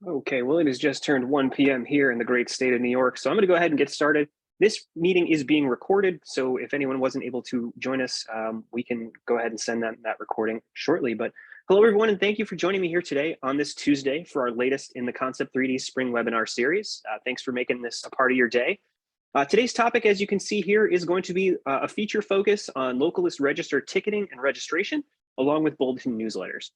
Okay, well, it has just turned 1 p.m. here in the great state of New York, so I'm going to go ahead and get started. This meeting is being recorded, so if anyone wasn't able to join us, we can go ahead and send them that recording shortly. But hello, everyone, and thank you for joining me here today on this Tuesday for our latest in the Concept3D Spring Webinar Series. Thanks for making this a part of your day. Today's topic, as you can see here, is going to be a feature focus on Localist Register ticketing and registration, along with Bulletin newsletters.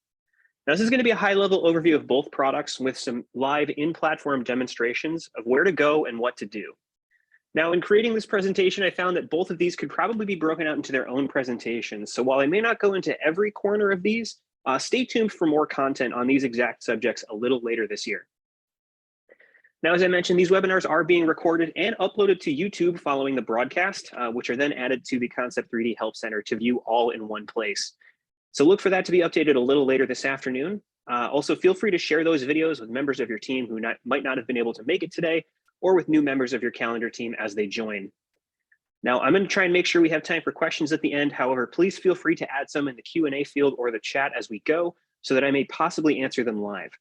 Now, this is going to be a high-level overview of both products with some live in-platform demonstrations of where to go and what to do. Now, in creating this presentation, I found that both of these could probably be broken out into their own presentations. So while I may not go into every corner of these, stay tuned for more content on these exact subjects a little later this year. Now, as I mentioned, these webinars are being recorded and uploaded to YouTube following the broadcast, which are then added to the Concept3D Help Center to view all in one place. So look for that to be updated a little later this afternoon. Also, feel free to share those videos with members of your team who might not have been able to make it today, or with new members of your calendar team as they join. Now, I'm going to try and make sure we have time for questions at the end. However, please feel free to add some in the Q&A field or the chat as we go, so that I may possibly answer them live.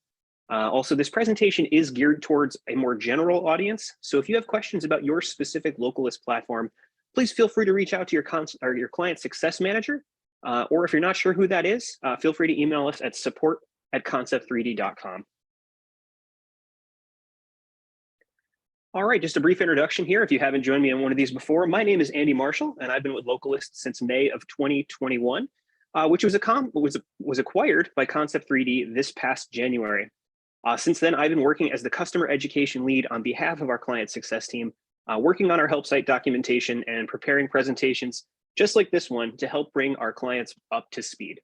Also, this presentation is geared towards a more general audience. So if you have questions about your specific Localist platform, please feel free to reach out to your client success manager. Or if you're not sure who that is, feel free to email us at support@concept3d.com. All right, just a brief introduction here. If you haven't joined me on one of these before, my name is Andy Marshall, and I've been with Localist since May of 2021, which was acquired by Concept3D this past January. Since then, I've been working as the customer education lead on behalf of our client success team, working on our help site documentation and preparing presentations just like this one to help bring our clients up to speed.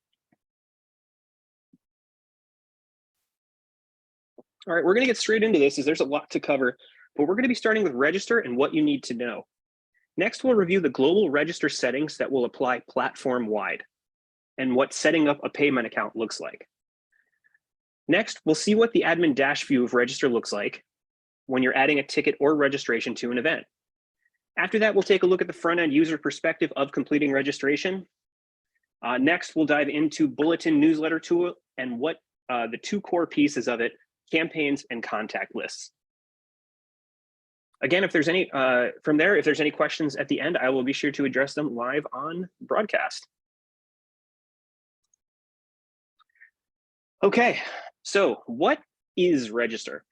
All right, we're going to get straight into this as there's a lot to cover, but we're going to be starting with Register and what you need to know. Next, we'll review the global register settings that will apply platform-wide and what setting up a payment account looks like. Next, we'll see what the admin dash view of Register looks like when you're adding a ticket or registration to an event. After that, we'll take a look at the front-end user perspective of completing registration. Next, we'll dive into Bulletin newsletter tool and what the two core pieces of it, campaigns and contact lists. Again, if there's any, if there's any questions at the end, I will be sure to address them live on broadcast. Okay, so what is Register?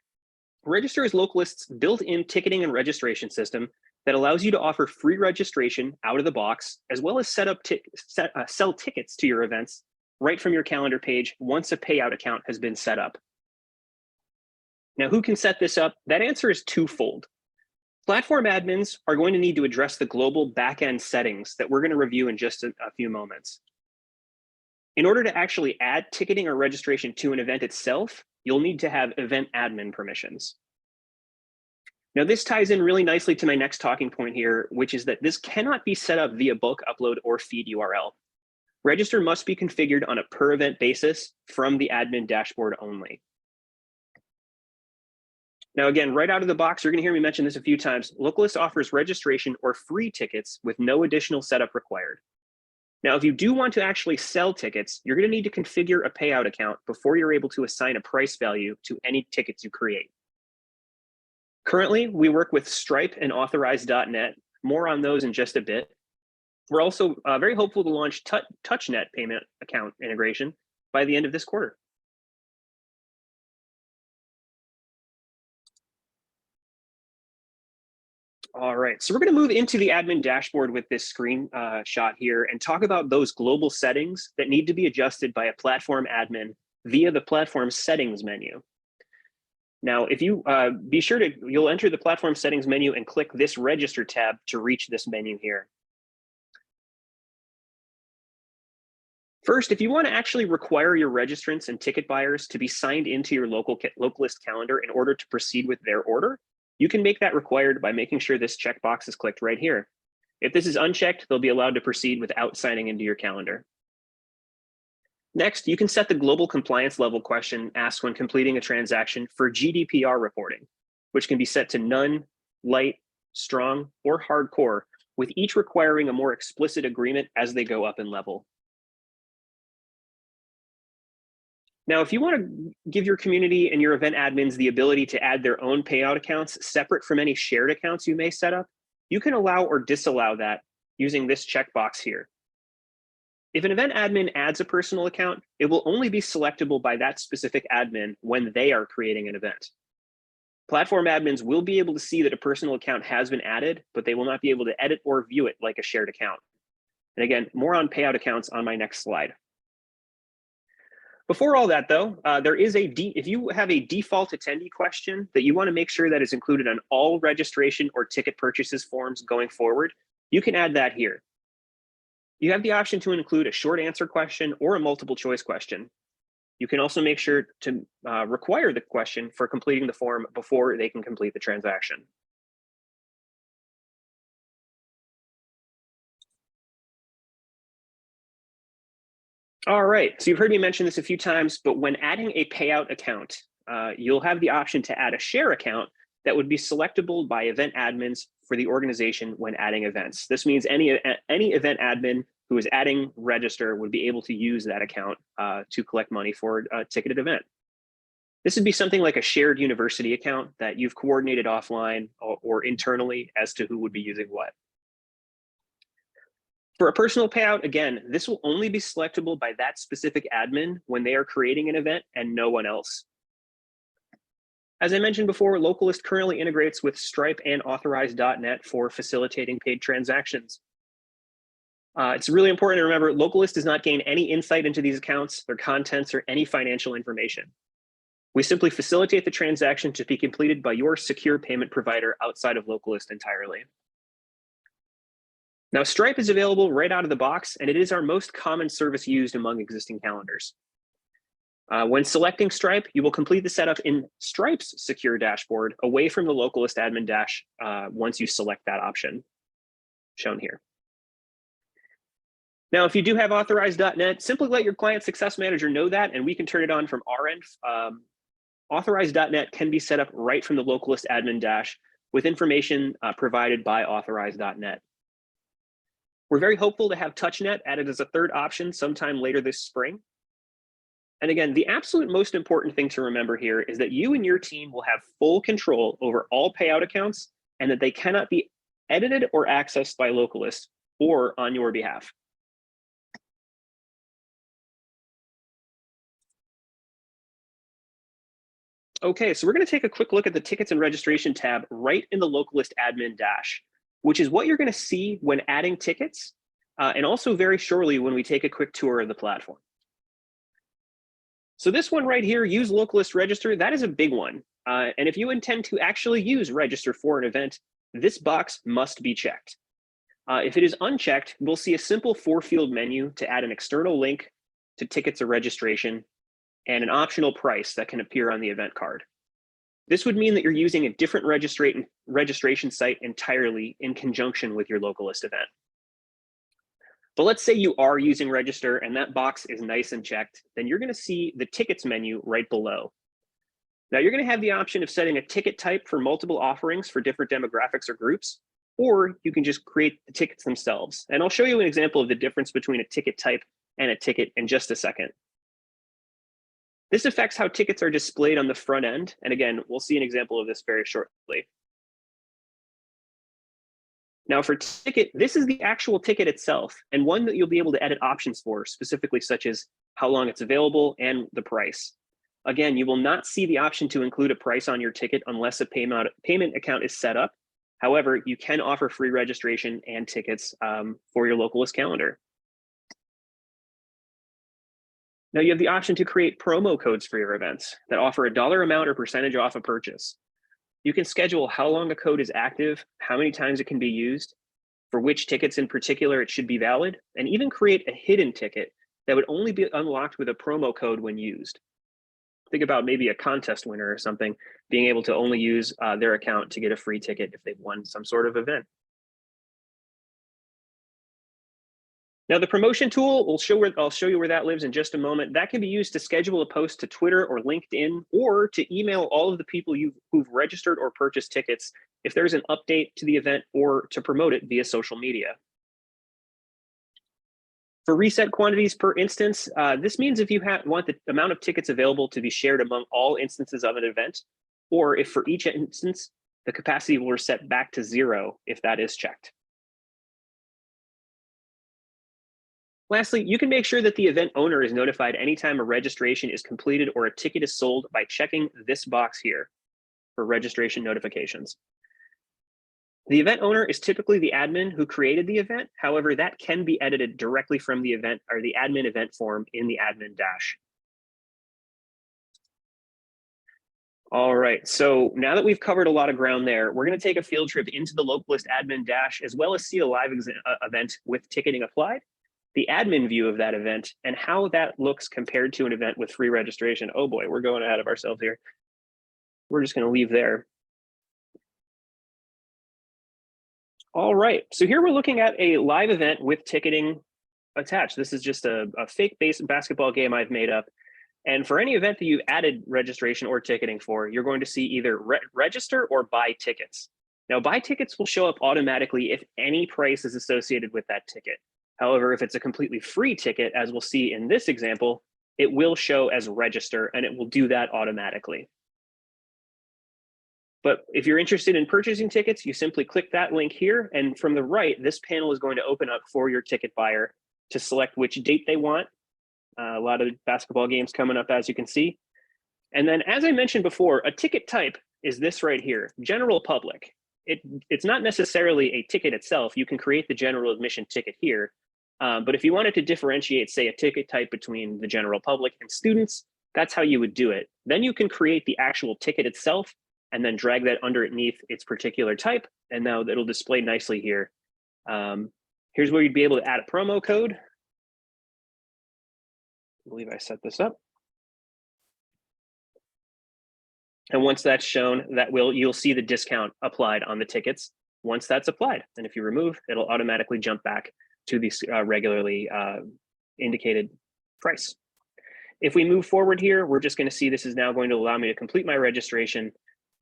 Register is Localist's built-in ticketing and registration system that allows you to offer free registration out of the box, as well as sell tickets to your events right from your calendar page once a payout account has been set up. Now, who can set this up? That answer is twofold. Platform admins are going to need to address the global backend settings that we're going to review in just a few moments. In order to actually add ticketing or registration to an event itself, you'll need to have event admin permissions. Now, this ties in really nicely to my next talking point here, which is that this cannot be set up via bulk upload or feed URL. Register must be configured on a per event basis from the admin dashboard only. Now, again, right out of the box, you're going to hear me mention this a few times. Localist offers registration or free tickets with no additional setup required. Now, if you do want to actually sell tickets, you're going to need to configure a payout account before you're able to assign a price value to any tickets you create. Currently, we work with Stripe and Authorize.net. More on those in just a bit. We're also very hopeful to launch TouchNet payment account integration by the end of this quarter. All right, so we're going to move into the admin dashboard with this screen shot here and talk about those global settings that need to be adjusted by a platform admin via the platform settings menu. Now, if you be sure to, you'll enter the platform settings menu and click this register tab to reach this menu here. First, if you want to actually require your registrants and ticket buyers to be signed into your Localist calendar in order to proceed with their order, you can make that required by making sure this checkbox is clicked right here. If this is unchecked, they'll be allowed to proceed without signing into your calendar. Next, you can set the global compliance level question asked when completing a transaction for GDPR reporting, which can be set to none, light, strong, or hardcore, with each requiring a more explicit agreement as they go up in level. Now, if you want to give your community and your event admins the ability to add their own payout accounts separate from any shared accounts you may set up, you can allow or disallow that using this checkbox here. If an event admin adds a personal account, it will only be selectable by that specific admin when they are creating an event. Platform admins will be able to see that a personal account has been added, but they will not be able to edit or view it like a shared account. And again, more on payout accounts on my next slide. Before all that, though, if you have a default attendee question that you want to make sure that is included on all registration or ticket purchases forms going forward, you can add that here. You have the option to include a short answer question or a multiple choice question. You can also make sure to require the question for completing the form before they can complete the transaction. All right, so you've heard me mention this a few times, but when adding a payout account, you'll have the option to add a share account that would be selectable by event admins for the organization when adding events. This means any event admin who is adding register would be able to use that account to collect money for a ticketed event. This would be something like a shared university account that you've coordinated offline or internally as to who would be using what. For a personal payout, again, this will only be selectable by that specific admin when they are creating an event and no one else. As I mentioned before, Localist currently integrates with Stripe and Authorize.net for facilitating paid transactions. It's really important to remember, Localist does not gain any insight into these accounts, their contents, or any financial information. We simply facilitate the transaction to be completed by your secure payment provider outside of Localist entirely. Now, Stripe is available right out of the box, and it is our most common service used among existing calendars. When selecting Stripe, you will complete the setup in Stripe's secure dashboard away from the Localist admin dash once you select that option shown here. Now, if you do have Authorize.net, simply let your client success manager know that, and we can turn it on from our end. Authorize.net can be set up right from the Localist admin dash with information provided by Authorize.net. We're very hopeful to have TouchNet added as a third option sometime later this spring. And again, the absolute most important thing to remember here is that you and your team will have full control over all payout accounts and that they cannot be edited or accessed by Localist or on your behalf. Okay, so we're going to take a quick look at the Tickets and Registration tab right in the Localist admin dash, which is what you're going to see when adding tickets, and also very shortly when we take a quick tour of the platform. So this one right here, use Localist Register, that is a big one. And if you intend to actually use Register for an event, this box must be checked. If it is unchecked, we'll see a simple 4-field menu to add an external link to tickets or registration and an optional price that can appear on the event card. This would mean that you're using a different registration site entirely in conjunction with your Localist event. But let's say you are using Register and that box is nice and checked, then you're going to see the tickets menu right below. Now you're going to have the option of setting a ticket type for multiple offerings for different demographics or groups, or you can just create the tickets themselves. And I'll show you an example of the difference between a ticket type and a ticket in just a second. This affects how tickets are displayed on the front end. And again, we'll see an example of this very shortly. Now for ticket, this is the actual ticket itself and one that you'll be able to edit options for, specifically such as how long it's available and the price. Again, you will not see the option to include a price on your ticket unless a payment account is set up. However, you can offer free registration and tickets for your Localist calendar. Now you have the option to create promo codes for your events that offer a dollar amount or percentage off a purchase. You can schedule how long a code is active, how many times it can be used, for which tickets in particular it should be valid, and even create a hidden ticket that would only be unlocked with a promo code when used. Think about maybe a contest winner or something being able to only use their account to get a free ticket if they've won some sort of event. Now the promotion tool, I'll show you where that lives in just a moment. That can be used to schedule a post to Twitter or LinkedIn, or to email all of the people who've registered or purchased tickets if there's an update to the event, or to promote it via social media. For reset quantities per instance, this means if you want the amount of tickets available to be shared among all instances of an event, or if for each instance, the capacity will reset back to 0 if that is checked. Lastly, you can make sure that the event owner is notified anytime a registration is completed or a ticket is sold by checking this box here for registration notifications. The event owner is typically the admin who created the event. However, that can be edited directly from the event or the admin event form in the admin dash. All right, so now that we've covered a lot of ground there, we're going to take a field trip into the Localist admin dash, as well as see a live event with ticketing applied, the admin view of that event, and how that looks compared to an event with free registration. Oh boy, we're going ahead of ourselves here. We're just going to leave there. All right, so here we're looking at a live event with ticketing attached. This is just a fake-based basketball game I've made up. And for any event that you've added registration or ticketing for, you're going to see either register or buy tickets. Now, buy tickets will show up automatically if any price is associated with that ticket. However, if it's a completely free ticket, as we'll see in this example, it will show as register, and it will do that automatically. But if you're interested in purchasing tickets, you simply click that link here. And from the right, this panel is going to open up for your ticket buyer to select which date they want. A lot of basketball games coming up, as you can see. And then, as I mentioned before, a ticket type is this right here, general public. It's not necessarily a ticket itself. You can create the general admission ticket here. But if you wanted to differentiate, say, a ticket type between the general public and students, that's how you would do it. Then you can create the actual ticket itself and then drag that underneath its particular type. And now it'll display nicely here. Here's where you'd be able to add a promo code. I believe I set this up. And once that's shown, you'll see the discount applied on the tickets once that's applied. And if you remove, it'll automatically jump back to the regularly indicated price. If we move forward here, we're just going to see this is now going to allow me to complete my registration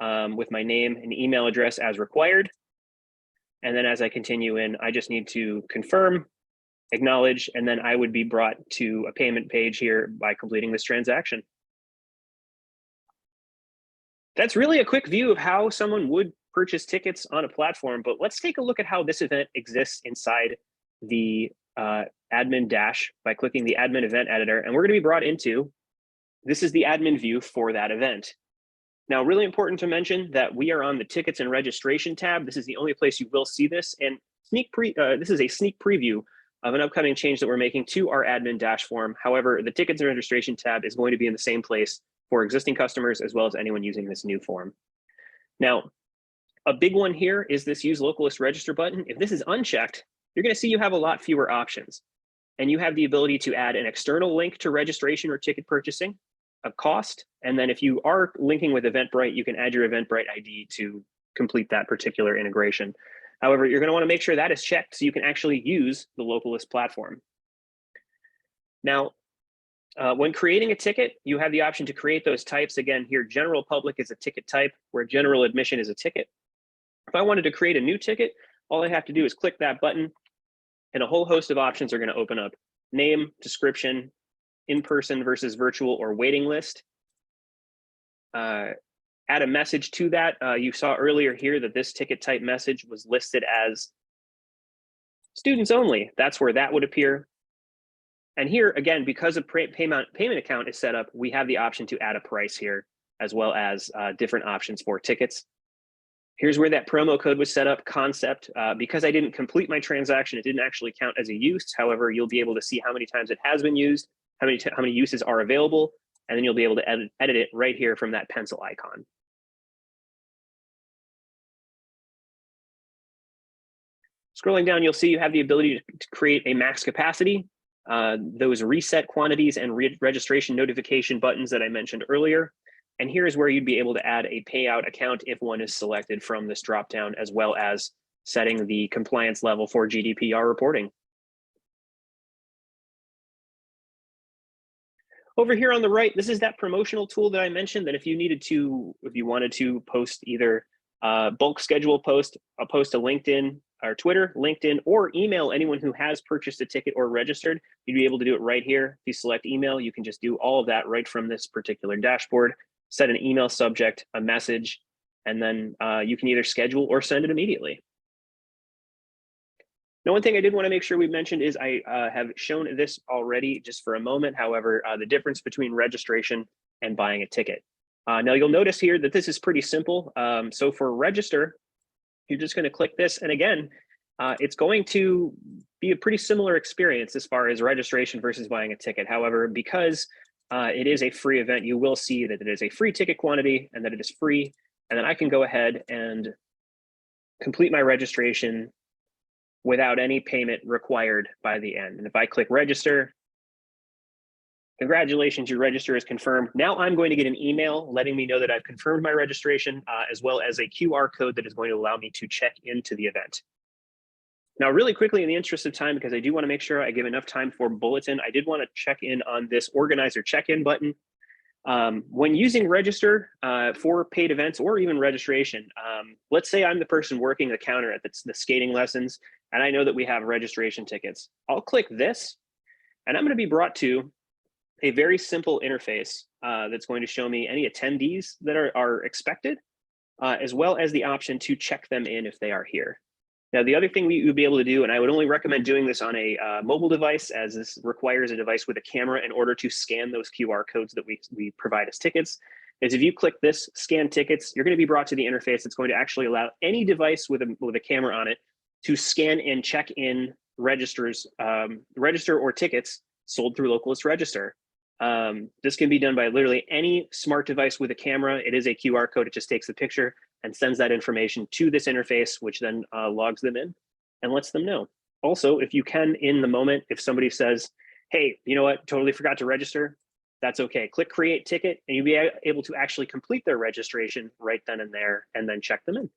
with my name and email address as required. And then as I continue in, I just need to confirm, acknowledge, and then I would be brought to a payment page here by completing this transaction. That's really a quick view of how someone would purchase tickets on a platform, but let's take a look at how this event exists inside the admin dash by clicking the admin event editor. And we're going to be brought into, this is the admin view for that event. Now, really important to mention that we are on the tickets and registration tab. This is the only place you will see this. And this is a sneak preview of an upcoming change that we're making to our admin dash form. However, the tickets and registration tab is going to be in the same place for existing customers as well as anyone using this new form. Now, a big one here is this use Localist Register button. If this is unchecked, you're going to see you have a lot fewer options. And you have the ability to add an external link to registration or ticket purchasing, a cost. And then if you are linking with Eventbrite, you can add your Eventbrite ID to complete that particular integration. However, you're going to want to make sure that is checked so you can actually use the Localist platform. Now, when creating a ticket, you have the option to create those types. Again, here, general public is a ticket type, where general admission is a ticket. If I wanted to create a new ticket, all I have to do is click that button, and a whole host of options are going to open up. Name, description, in-person versus virtual or waiting list. Add a message to that. You saw earlier here that this ticket type message was listed as students only. That's where that would appear. And here, again, because a payment account is set up, we have the option to add a price here, as well as different options for tickets. Here's where that promo code was set up, concept. Because I didn't complete my transaction, it didn't actually count as a use. However, you'll be able to see how many times it has been used, how many uses are available, and then you'll be able to edit it right here from that pencil icon. Scrolling down, you'll see you have the ability to create a max capacity. Those reset quantities and registration notification buttons that I mentioned earlier. And here's where you'd be able to add a payout account if one is selected from this dropdown, as well as setting the compliance level for GDPR reporting. Over here on the right, this is that promotional tool that I mentioned that if you wanted to post either a bulk schedule post, a post to LinkedIn, or Twitter, LinkedIn, or email anyone who has purchased a ticket or registered. You'd be able to do it right here. If you select email, you can just do all of that right from this particular dashboard, set an email subject, a message, and then you can either schedule or send it immediately. Now, one thing I did want to make sure we mentioned is I have shown this already just for a moment. However, the difference between registration and buying a ticket. Now, you'll notice here that this is pretty simple. So for register, you're just going to click this. And again, it's going to be a pretty similar experience as far as registration versus buying a ticket. However, because it is a free event, you will see that it is a free ticket quantity and that it is free. And then I can go ahead and complete my registration without any payment required by the end. And if I click register, congratulations, your register is confirmed. Now I'm going to get an email letting me know that I've confirmed my registration, as well as a QR code that is going to allow me to check into the event. Now, really quickly, in the interest of time, because I do want to make sure I give enough time for Bulletin, I did want to check in on this organizer check-in button. When using register for paid events or even registration, let's say I'm the person working the counter at the skating lessons, and I know that we have registration tickets. I'll click this, and I'm going to be brought to a very simple interface that's going to show me any attendees that are expected, as well as the option to check them in if they are here. Now, the other thing you'd be able to do, and I would only recommend doing this on a mobile device, as this requires a device with a camera in order to scan those QR codes that we provide as tickets, is if you click this scan tickets, you're going to be brought to the interface that's going to actually allow any device with a camera on it to scan and check in register or tickets sold through Localist Register. This can be done by literally any smart device with a camera. It is a QR code. It just takes the picture and sends that information to this interface, which then logs them in and lets them know. Also, if you can, in the moment, if somebody says, hey, you know what, totally forgot to register, that's okay. Click create ticket, and you'll be able to actually complete their registration right then and there, and then check them in.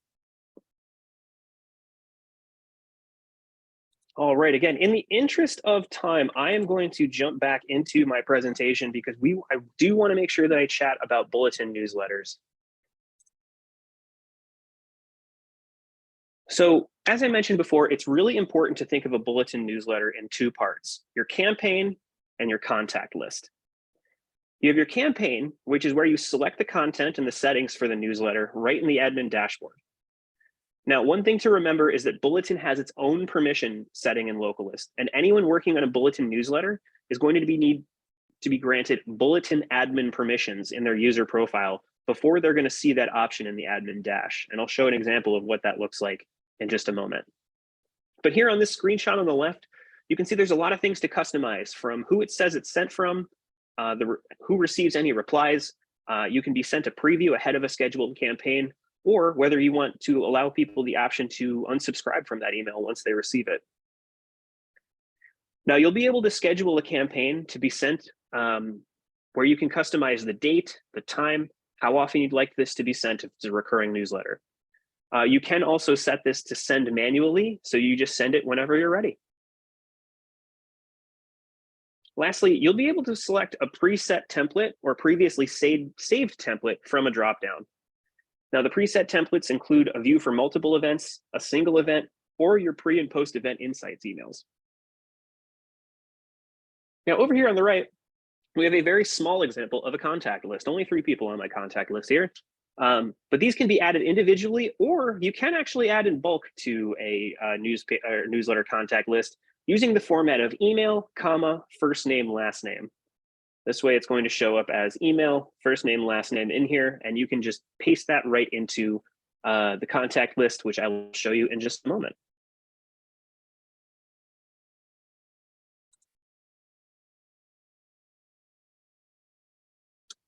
All right, again, in the interest of time, I am going to jump back into my presentation because I do want to make sure that I chat about Bulletin newsletters. So as I mentioned before, it's really important to think of a Bulletin newsletter in two parts: your campaign and your contact list. You have your campaign, which is where you select the content and the settings for the newsletter right in the admin dashboard. Now, one thing to remember is that Bulletin has its own permission setting in Localist, and anyone working on a Bulletin newsletter is going to need to be granted Bulletin admin permissions in their user profile before they're going to see that option in the admin dash. And I'll show an example of what that looks like in just a moment. But here on this screenshot on the left, you can see there's a lot of things to customize, from who it says it's sent from, who receives any replies. You can be sent a preview ahead of a scheduled campaign, or whether you want to allow people the option to unsubscribe from that email once they receive it. Now, you'll be able to schedule a campaign to be sent where you can customize the date, the time, how often you'd like this to be sent if it's a recurring newsletter. You can also set this to send manually, so you just send it whenever you're ready. Lastly, you'll be able to select a preset template or previously saved template from a dropdown. Now, the preset templates include a view for multiple events, a single event, or your pre and post event insights emails. Now, over here on the right, we have a very small example of a contact list. Only 3 people on my contact list here. But these can be added individually, or you can actually add in bulk to a newsletter contact list using the format of email, comma, first name, last name. This way it's going to show up as email, first name, last name in here, and you can just paste that right into the contact list, which I will show you in just a moment.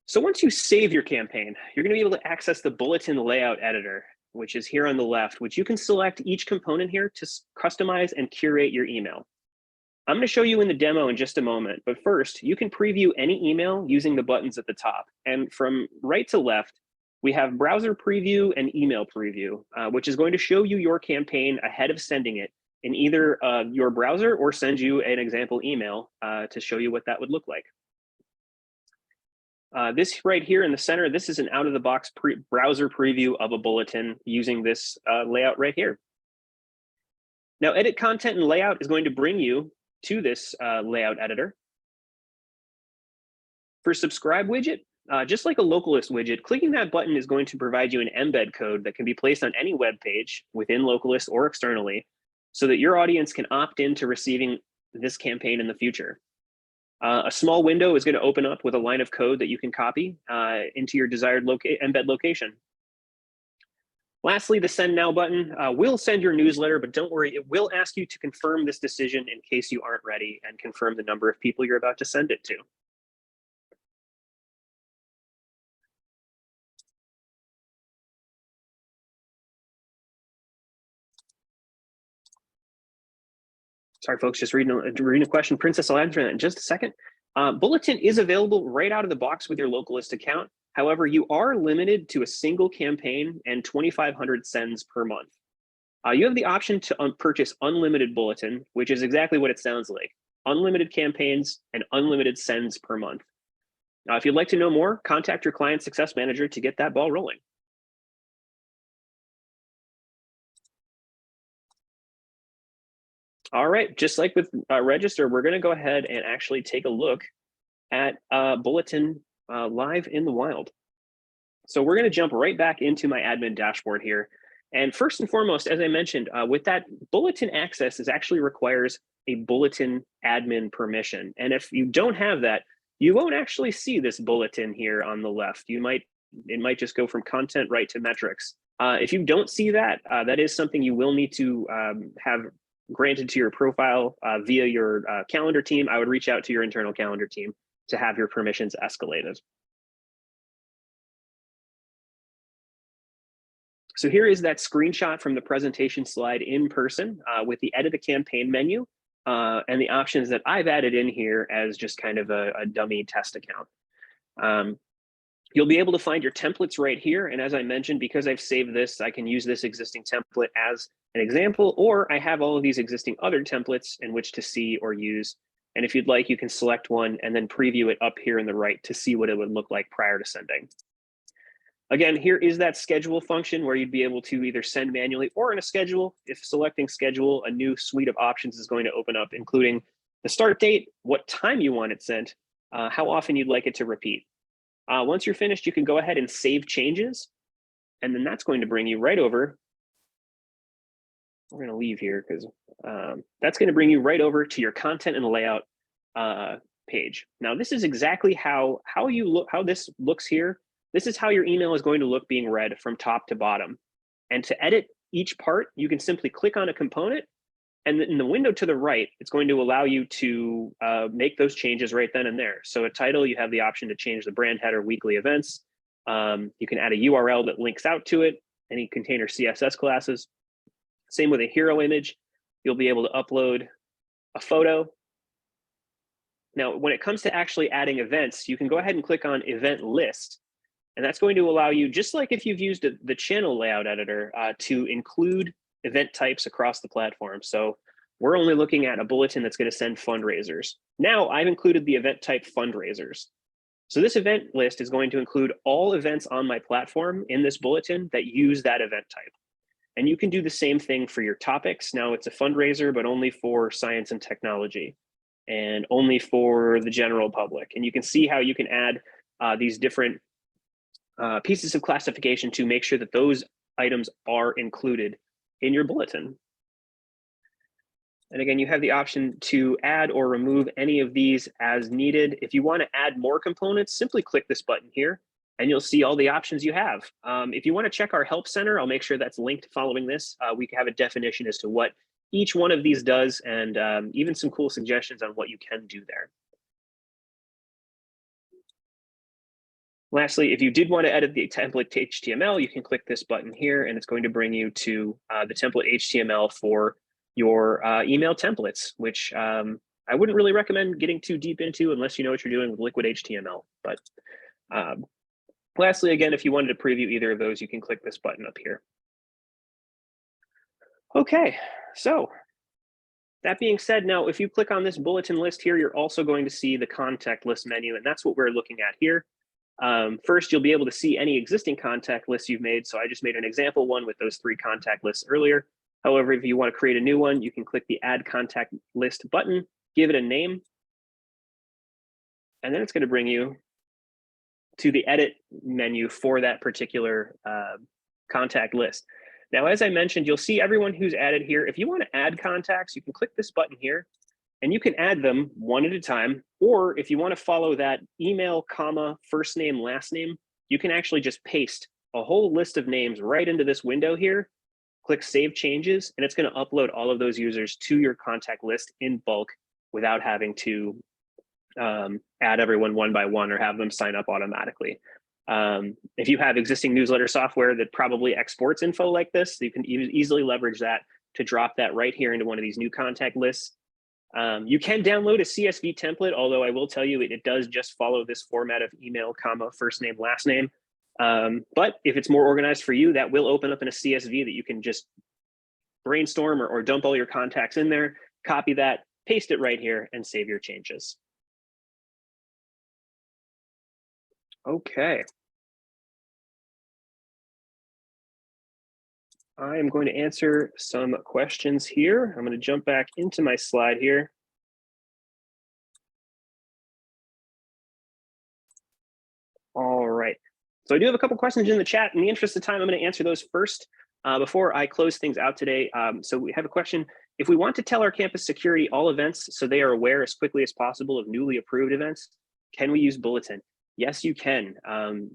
So once you save your campaign, you're going to be able to access the Bulletin layout editor, which is here on the left, which you can select each component here to customize and curate your email. I'm going to show you in the demo in just a moment, but first, you can preview any email using the buttons at the top. And from right to left, we have browser preview and email preview, which is going to show you your campaign ahead of sending it in either your browser or send you an example email to show you what that would look like. This right here in the center, this is an out-of-the-box browser preview of a Bulletin using this layout right here. Now, edit content and layout is going to bring you to this layout editor. For subscribe widget, just like a Localist widget, clicking that button is going to provide you an embed code that can be placed on any web page within Localist or externally, so that your audience can opt into receiving this campaign in the future. A small window is going to open up with a line of code that you can copy into your desired embed location. Lastly, the Send Now button will send your newsletter, but don't worry, it will ask you to confirm this decision in case you aren't ready and confirm the number of people you're about to send it to. Sorry, folks, just reading a question. Princess, I'll answer that in just a second. Bulletin is available right out of the box with your Localist account. However, you are limited to a single campaign and 2,500 sends per month. You have the option to purchase unlimited Bulletin, which is exactly what it sounds like. Unlimited campaigns and unlimited sends per month. Now, if you'd like to know more, contact your client success manager to get that ball rolling. All right, just like with Register, we're going to go ahead and actually take a look at Bulletin live in the wild. So we're going to jump right back into my admin dashboard here. And first and foremost, as I mentioned, with that, Bulletin access actually requires a Bulletin admin permission. And if you don't have that, you won't actually see this Bulletin here on the left. It might just go from content right to metrics. If you don't see that, that is something you will need to have granted to your profile via your calendar team. I would reach out to your internal calendar team to have your permissions escalated. So here is that screenshot from the presentation slide in person with the edit a campaign menu and the options that I've added in here as just kind of a dummy test account. You'll be able to find your templates right here. And as I mentioned, because I've saved this, I can use this existing template as an example, or I have all of these existing other templates in which to see or use. And if you'd like, you can select one and then preview it up here in the right to see what it would look like prior to sending. Again, here is that schedule function where you'd be able to either send manually or in a schedule. If selecting schedule, a new suite of options is going to open up, including the start date, what time you want it sent, how often you'd like it to repeat. Once you're finished, you can go ahead and save changes, and then that's going to bring you right over. We're going to leave here because that's going to bring you right over to your content and layout page. Now, this is exactly how this looks here. This is how your email is going to look being read from top to bottom. And to edit each part, you can simply click on a component, and in the window to the right, it's going to allow you to make those changes right then and there. So a title, you have the option to change the brand header, weekly events. You can add a URL that links out to it, any container CSS classes. Same with a hero image. You'll be able to upload a photo. Now, when it comes to actually adding events, you can go ahead and click on event list. And that's going to allow you, just like if you've used the channel layout editor, to include event types across the platform. So we're only looking at a bulletin that's going to send fundraisers. Now I've included the event type fundraisers. So this event list is going to include all events on my platform in this bulletin that use that event type. And you can do the same thing for your topics. Now it's a fundraiser, but only for science and technology and only for the general public. And you can see how you can add these different pieces of classification to make sure that those items are included in your bulletin. And again, you have the option to add or remove any of these as needed. If you want to add more components, simply click this button here and you'll see all the options you have. If you want to check our help center, I'll make sure that's linked following this. We have a definition as to what each one of these does and even some cool suggestions on what you can do there. Lastly, if you did want to edit the template to HTML, you can click this button here and it's going to bring you to the template HTML for your email templates, which I wouldn't really recommend getting too deep into unless you know what you're doing with liquid HTML. But lastly, again, if you wanted to preview either of those, you can click this button up here. Okay, so that being said, now if you click on this bulletin list here, you're also going to see the contact list menu, and that's what we're looking at here. First, you'll be able to see any existing contact lists you've made. So I just made an example one with those 3 contact lists earlier. However, if you want to create a new one, you can click the Add Contact List button, give it a name, and then it's going to bring you to the edit menu for that particular contact list. Now, as I mentioned, you'll see everyone who's added here. If you want to add contacts, you can click this button here, and you can add them one at a time. Or if you want to follow that email, comma, first name, last name, you can actually just paste a whole list of names right into this window here. Click Save Changes, and it's going to upload all of those users to your contact list in bulk without having to add everyone one by one or have them sign up automatically. If you have existing newsletter software that probably exports info like this, you can easily leverage that to drop that right here into one of these new contact lists. You can download a CSV template, although I will tell you it does just follow this format of email, comma, first name, last name. But if it's more organized for you, that will open up in a CSV that you can just brainstorm or dump all your contacts in there, copy that, paste it right here, and save your changes. Okay. I am going to answer some questions here. I'm going to jump back into my slide here. All right. So I do have a couple questions in the chat. In the interest of time, I'm going to answer those first before I close things out today. So we have a question. If we want to tell our campus security all events so they are aware as quickly as possible of newly approved events, can we use Bulletin? Yes, you can.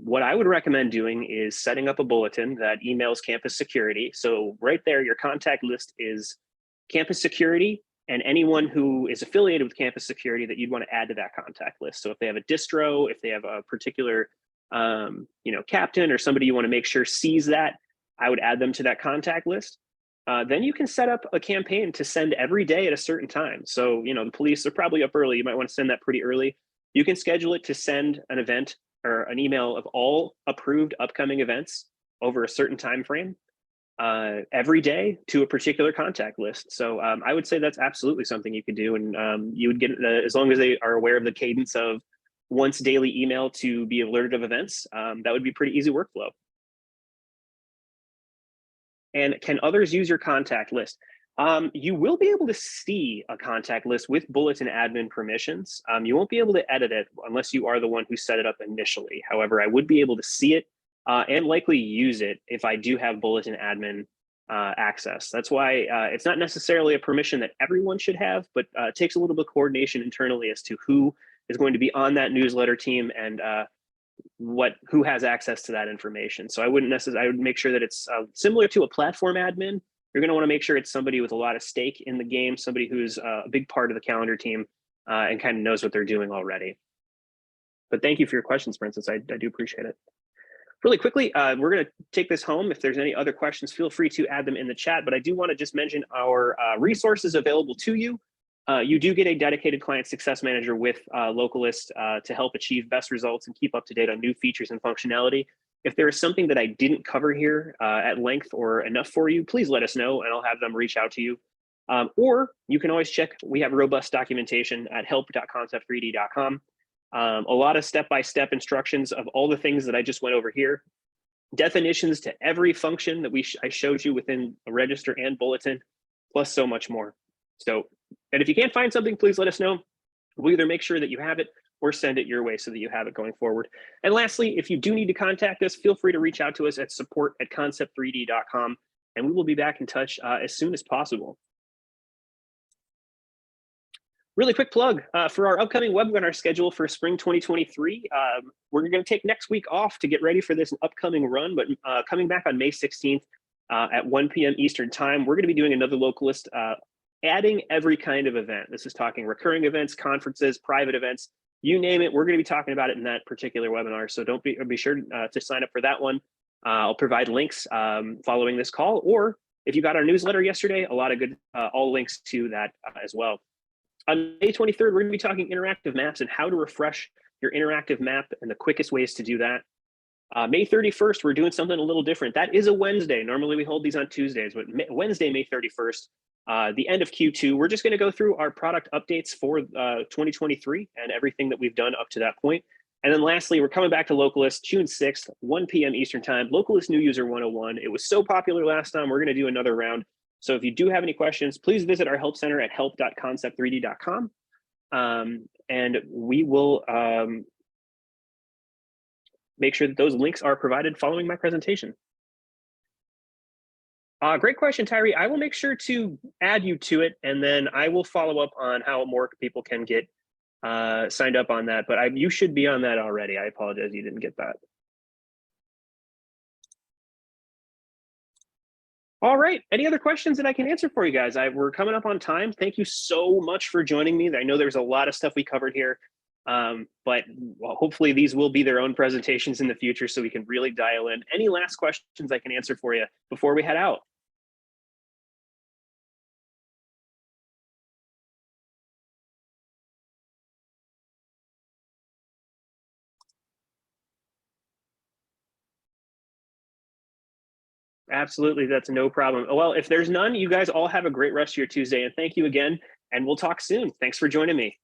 What I would recommend doing is setting up a bulletin that emails campus security. So right there, your contact list is campus security and anyone who is affiliated with campus security that you'd want to add to that contact list. So if they have a distro, if they have a particular captain or somebody you want to make sure sees that, I would add them to that contact list. Then you can set up a campaign to send every day at a certain time. So, the police are probably up early. You might want to send that pretty early. You can schedule it to send an event or an email of all approved upcoming events over a certain time frame every day to a particular contact list. So I would say that's absolutely something you could do. And you would get, as long as they are aware of the cadence of once daily email to be alerted of events, that would be pretty easy workflow. And can others use your contact list? You will be able to see a contact list with Bulletin admin permissions. You won't be able to edit it unless you are the one who set it up initially. However, I would be able to see it and likely use it if I do have Bulletin admin access. That's why it's not necessarily a permission that everyone should have, but it takes a little bit of coordination internally as to who is going to be on that newsletter team and who has access to that information. So I wouldn't necessarily, I would make sure that it's similar to a platform admin. You're going to want to make sure it's somebody with a lot of stake in the game, somebody who's a big part of the calendar team and kind of knows what they're doing already. But thank you for your questions, Princess. I do appreciate it. Really quickly, we're going to take this home. If there's any other questions, feel free to add them in the chat. But I do want to just mention our resources available to you. You do get a dedicated client success manager with Localist to help achieve best results and keep up to date on new features and functionality. If there is something that I didn't cover here at length or enough for you, please let us know and I'll have them reach out to you. Or you can always check, we have robust documentation at help.concept3d.com. A lot of step-by-step instructions of all the things that I just went over here. Definitions to every function that I showed you within a register and bulletin, plus so much more. So, and if you can't find something, please let us know. We'll either make sure that you have it or send it your way so that you have it going forward. And lastly, if you do need to contact us, feel free to reach out to us at support@concept3d.com, and we will be back in touch as soon as possible. Really quick plug for our upcoming webinar schedule for spring 2023. We're going to take next week off to get ready for this upcoming run, but coming back on May 16th at 1 p.m. Eastern time, we're going to be doing another Localist, adding every kind of event. This is talking recurring events, conferences, private events, you name it. We're going to be talking about it in that particular webinar. So don't be sure to sign up for that one. I'll provide links following this call, or if you got our newsletter yesterday, a lot of good, all links to that as well. On May 23rd, we're going to be talking interactive maps and how to refresh your interactive map and the quickest ways to do that. May 31st, we're doing something a little different. That is a Wednesday. Normally we hold these on Tuesdays, but Wednesday, May 31st, the end of Q2, we're just going to go through our product updates for 2023 and everything that we've done up to that point. And then lastly, we're coming back to Localist June 6th, 1 p.m. Eastern time, Localist New User 101. It was so popular last time, we're going to do another round. So if you do have any questions, please visit our help center at help.concept3d.com. And we will make sure that those links are provided following my presentation. Great question, Tyree. I will make sure to add you to it, and then I will follow up on how more people can get signed up on that. But you should be on that already. I apologize you didn't get that. All right. Any other questions that I can answer for you guys? We're coming up on time. Thank you so much for joining me. I know there's a lot of stuff we covered here, but hopefully these will be their own presentations in the future so we can really dial in. Any last questions I can answer for you before we head out? Absolutely. That's no problem. Well, if there's none, you guys all have a great rest of your Tuesday, and thank you again, and we'll talk soon. Thanks for joining me.